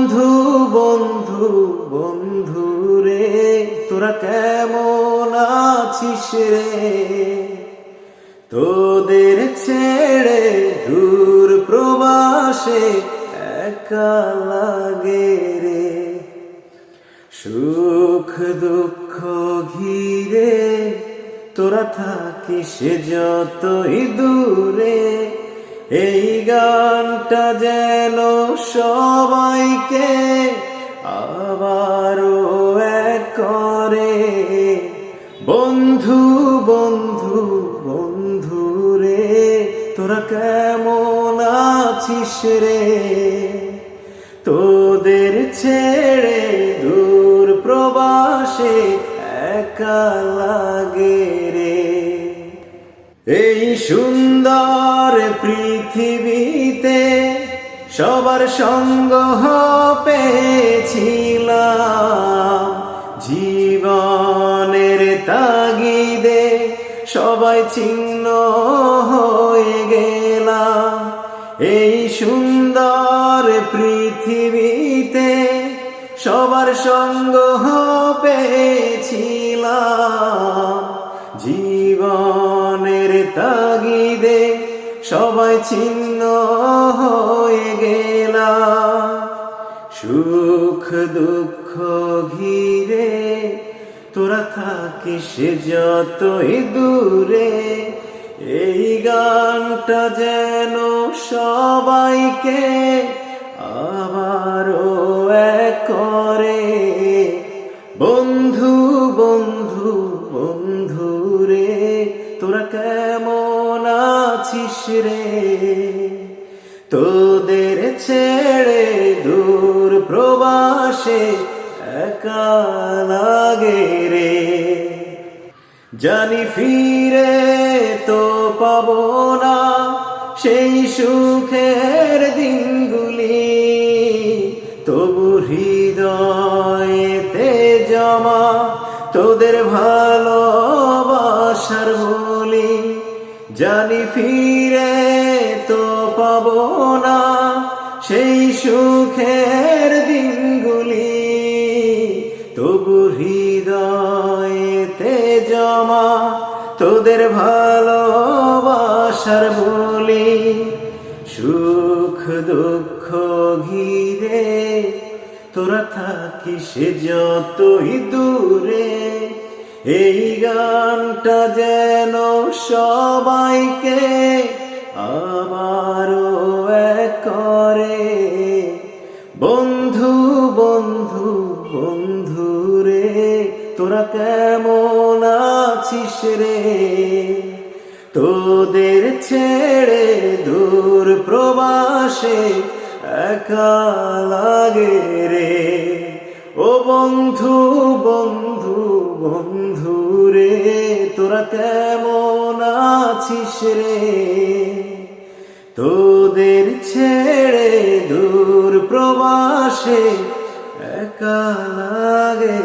বন্ধু বন্ধু বন্ধু রে, তোরা কেমন আছিস রে? তোদের ছেড়ে দূর প্রবাসে একা লাগে রে। সুখ দুঃখ ঘিরে তোরা থাকিস যতই দূরে। এই গানটা যেন সবাইকে আবারও এক করে। বন্ধু বন্ধু বন্ধু রে, তোরা কেমন আছিস রে? তোদের ছেড়ে দূর প্রবাসে একা লাগে রে। এই সুন্দর পৃথিবীতে সবার সঙ্গ পেয়েছিলাম। জীবনের তাগিদে সবাই ছিন্ন হয়ে গেলাম। এই সুন্দর পৃথিবীতে সবার সঙ্গ পেয়েছিলাম। জীবনের তাগিদে সবাই ছিন্ন হয়ে গেলাম। সুখ দুঃখ ঘিরে তোরা থাকিস যতই দূরে। এই গানটা যেন সবাইকে আবারও এক করে। বন্ধু বন্ধু বন্ধু রে, তোরা কেমন আছিস রে? তোদের ছেড়ে দূর প্রবাসে একা লাগে রে। জানি ফিরে তো পাবো না সেই সুখের দিনগুলি, তবু হৃদয়েতে জমা তোদের ভালোবাসার বলি। জানি ফিরে তো পাবো না সেই সুখের দিনগুলি, তবু হৃদয়েতে জমা তোদের ভালোবাসার বলি। সুখ দুঃখ ঘিরে তোরা থাকিস যতই দূরে। এই গানটা যেন সবাইকে আবারও এক করে। বন্ধু বন্ধু বন্ধু রে, তোরা কেমন আছিস রে? তোদের ছেড়ে দূর প্রবাসে একা লাগে রে। ও বন্ধু বন্ধু বন্ধু রে, তোরা কেমন আছিস রে? তোদের ছেড়ে দূর প্রবাসে একা লাগে।